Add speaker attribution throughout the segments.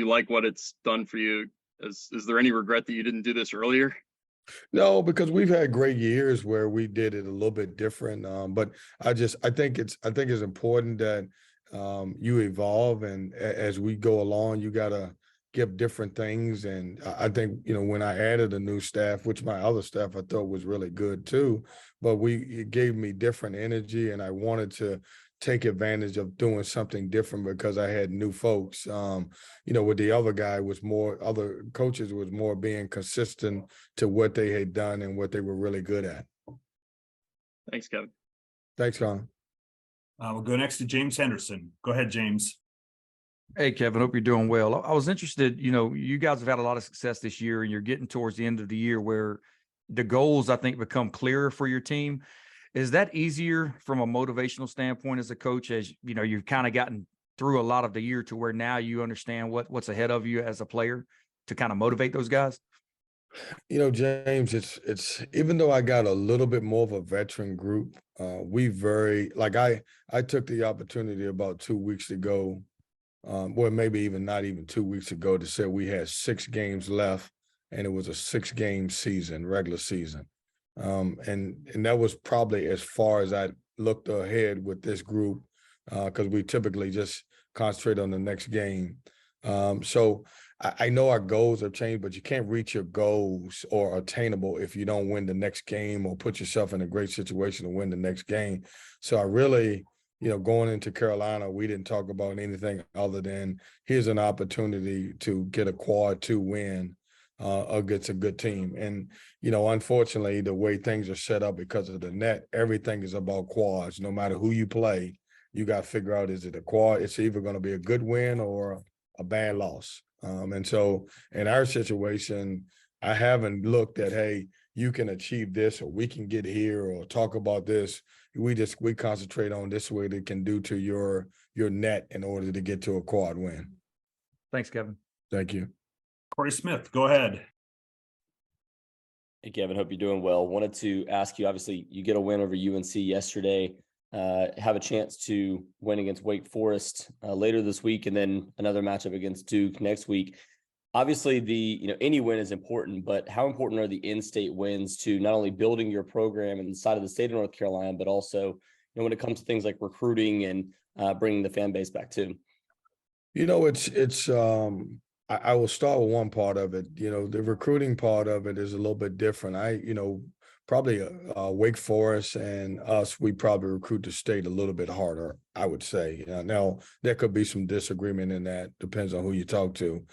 Speaker 1: you like what it's done for you? Is there any regret that you didn't do this earlier?
Speaker 2: No, because we've had great years where we did it a little bit different. But I think it's important that you evolve, and as we go along, you gotta give different things. And I think when I added a new staff, which my other staff I thought was really good too, but it gave me different energy, and I wanted to take advantage of doing something different because I had new folks. With the other guy was more other coaches was more being consistent to what they had done and what they were really good at.
Speaker 1: Thanks, Kevin.
Speaker 2: Thanks, Colin.
Speaker 3: We'll go next to James Henderson. Go ahead, James.
Speaker 4: Hey, Kevin, hope you're doing well. I was interested, you guys have had a lot of success this year, and you're getting towards the end of the year where the goals, I think, become clearer for your team. Is that easier from a motivational standpoint as a coach, as you've kind of gotten through a lot of the year to where now you understand what's ahead of you as a player to kind of motivate those guys?
Speaker 2: James, it's even though I got a little bit more of a veteran group, I took the opportunity about 2 weeks ago, well, maybe even not even 2 weeks ago, to say we had 6 games left, and it was a 6-game season, regular season. And that was probably as far as I looked ahead with this group, because we typically just concentrate on the next game. So I know our goals have changed, but you can't reach your goals or attainable if you don't win the next game or put yourself in a great situation to win the next game. So I really, going into Carolina, we didn't talk about anything other than here's an opportunity to get a quad 2 win against a good team. And, unfortunately, the way things are set up because of the net, everything is about quads. No matter who you play, you got to figure out, is it a quad? It's either going to be a good win or a bad loss. And so in our situation, I haven't looked at, hey, you can achieve this, or we can get here, or talk about this. We concentrate on this way that can do to your net in order to get to a quad win.
Speaker 4: Thanks, Kevin.
Speaker 2: Thank you.
Speaker 3: Corey Smith, go ahead.
Speaker 5: Hey, Kevin, hope you're doing well. Wanted to ask you, obviously, you get a win over UNC yesterday, have a chance to win against Wake Forest later this week, and then another matchup against Duke next week. Obviously, any win is important, but how important are the in-state wins to not only building your program inside of the state of North Carolina, but also, when it comes to things like recruiting and bringing the fan base back too?
Speaker 2: I will start with one part of it. The recruiting part of it is a little bit different. Probably Wake Forest and us, we probably recruit the state a little bit harder, I would say. Now, there could be some disagreement in that. Depends on who you talk to.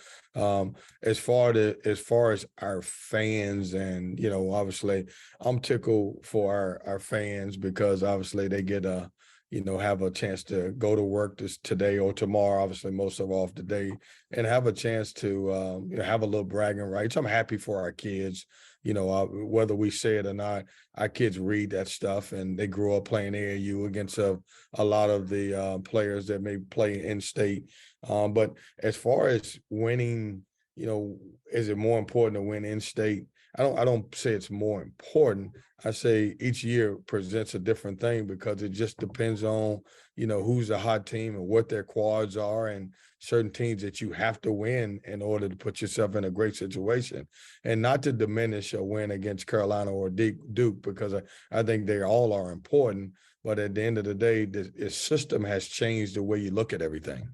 Speaker 2: As far as our fans, and, obviously, I'm tickled for our fans because obviously they get have a chance to go to work today or tomorrow. Obviously, most of off today, and have a chance to have a little bragging rights. I'm happy for our kids. Whether we say it or not, our kids read that stuff, and they grew up playing AAU against a lot of the players that may play in state. But as far as winning, is it more important to win in state? I don't say it's more important. I say each year presents a different thing because it just depends on, who's a hot team and what their quads are, and certain teams that you have to win in order to put yourself in a great situation. And not to diminish a win against Carolina or Duke, because I think they all are important. But at the end of the day, the system has changed the way you look at everything,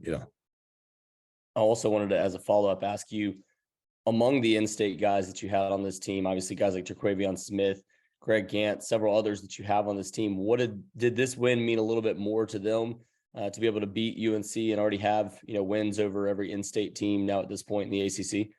Speaker 5: I also wanted to, as a follow-up, ask you, among the in-state guys that you had on this team, obviously guys like Jaquavion Smith, Greg Gant, several others that you have on this team, what did this win mean a little bit more to them to be able to beat UNC and already have, wins over every in-state team now at this point in the ACC?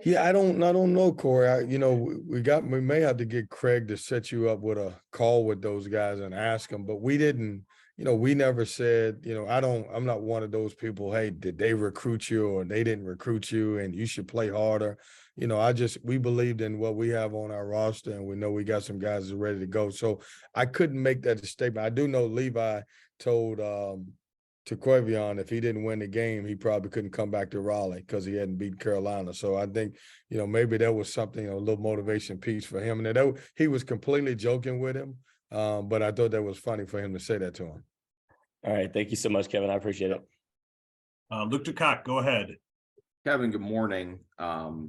Speaker 2: Yeah, I don't know, Corey. We may have to get Craig to set you up with a call with those guys and ask them, but we didn't. We never said, I'm not one of those people, hey, did they recruit you or they didn't recruit you and you should play harder? We believed in what we have on our roster, and we know we got some guys that are ready to go. So I couldn't make that a statement. I do know Levi told to Quavion, if he didn't win the game, he probably couldn't come back to Raleigh because he hadn't beat Carolina. So I think, maybe that was something, a little motivation piece for him. And he was completely joking with him. But I thought that was funny for him to say that to him.
Speaker 5: All right. Thank you so much, Kevin. I appreciate it.
Speaker 3: Luke DeCock, go ahead.
Speaker 6: Kevin, good morning. We're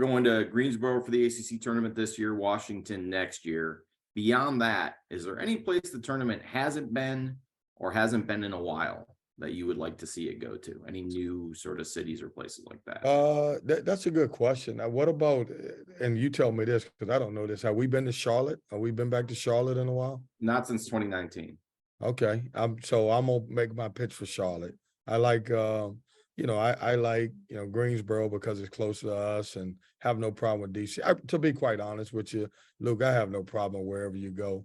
Speaker 6: going to Greensboro for the ACC tournament this year, Washington next year. Beyond that, is there any place the tournament hasn't been or hasn't been in a while that you would like to see it go to? Any new sort of cities or places like that?
Speaker 2: That's a good question. Now, what about, and you tell me this because I don't know this. Have we been to Charlotte? Have we been back to Charlotte in a while?
Speaker 6: Not since 2019.
Speaker 2: Okay. I'm gonna make my pitch for Charlotte. I like I like, Greensboro because it's close to us and have no problem with DC. To be quite honest with you, Luke, I have no problem wherever you go.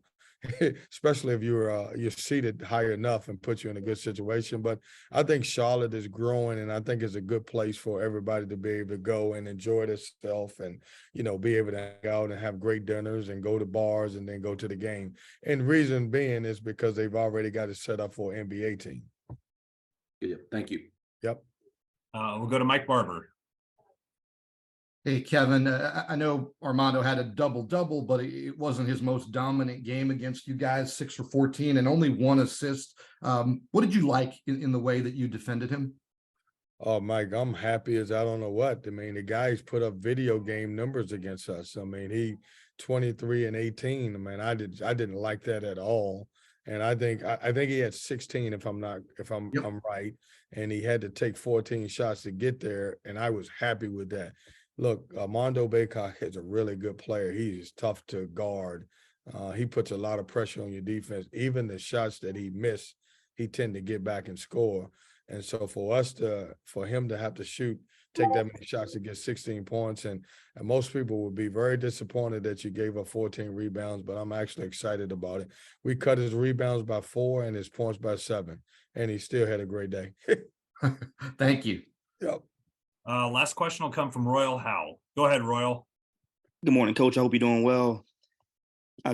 Speaker 2: Especially if you're seated high enough and put you in a good situation. But I think Charlotte is growing, and I think it's a good place for everybody to be able to go and enjoy themselves and, be able to hang out and have great dinners and go to bars and then go to the game. And reason being is because they've already got it set up for an NBA team.
Speaker 6: Good. Thank you.
Speaker 2: Yep.
Speaker 3: We'll go to Mike Barber.
Speaker 7: Hey, Kevin, I know Armando had a double-double, but it wasn't his most dominant game against you guys, 6 for 14 and only 1 assist. What did you like in the way that you defended him?
Speaker 2: Oh, Mike, I'm happy as I don't know what. I mean, the guy's put up video game numbers against us. I mean, he 23 and 18. I mean, I didn't like that at all. And I think he had 16 if I'm right. And he had to take 14 shots to get there. And I was happy with that. Look, Armando Babcock is a really good player. He's tough to guard. He puts a lot of pressure on your defense. Even the shots that he missed, he tend to get back and score. And so for him to have to take that many shots to get 16 points, and most people would be very disappointed that you gave up 14 rebounds, but I'm actually excited about it. We cut his rebounds by 4 and his points by 7, and he still had a great day.
Speaker 7: Thank you.
Speaker 2: Yep.
Speaker 3: Last question will come from Royal Howe. Go ahead, Royal.
Speaker 8: Good morning, Coach. I hope you're doing well.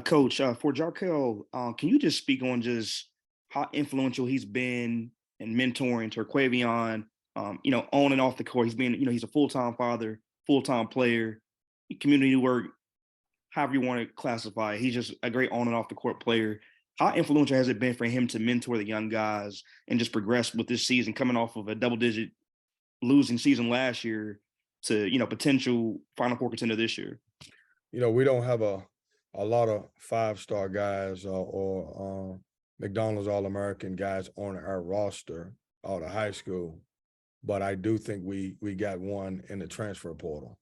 Speaker 8: Coach, for Jarkel, can you just speak on just how influential he's been in mentoring Terquavion, on and off the court? He's been, he's a full-time father, full-time player, community work, however you want to classify it. He's just a great on and off the court player. How influential has it been for him to mentor the young guys and just progress with this season, coming off of a double-digit losing season last year to, potential Final Four contender this year?
Speaker 2: We don't have a lot of 5-star guys or McDonald's All-American guys on our roster out of high school, but I do think we got one in the transfer portal,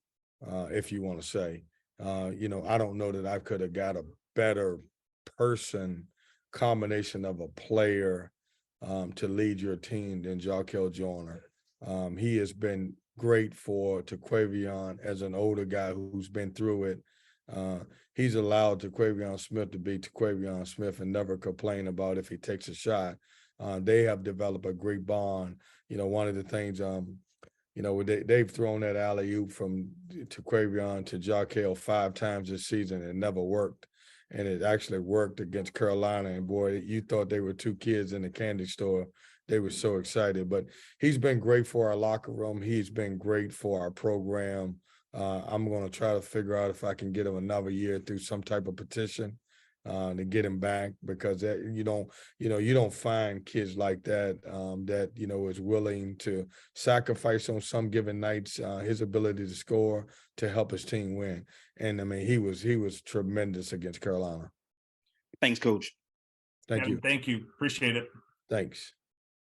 Speaker 2: if you want to say. I don't know that I could have got a better combination of a player to lead your team than Jarkel Joyner. He has been great for Terquavion as an older guy who's been through it. He's allowed Terquavion Smith to be Terquavion Smith and never complain about if he takes a shot. They have developed a great bond. One of the things, they've thrown that alley-oop from Terquavion to Jarkel 5 times this season and it never worked. And it actually worked against Carolina. And boy, you thought they were 2 kids in the candy store. They were so excited. But he's been great for our locker room. He's been great for our program. I'm going to try to figure out if I can get him another year through some type of petition to get him back, because you don't find kids like that that is willing to sacrifice on some given nights his ability to score to help his team win. And I mean, he was tremendous against Carolina.
Speaker 8: Thanks, Coach.
Speaker 2: Thank you.
Speaker 3: Thank you. Appreciate it.
Speaker 2: Thanks.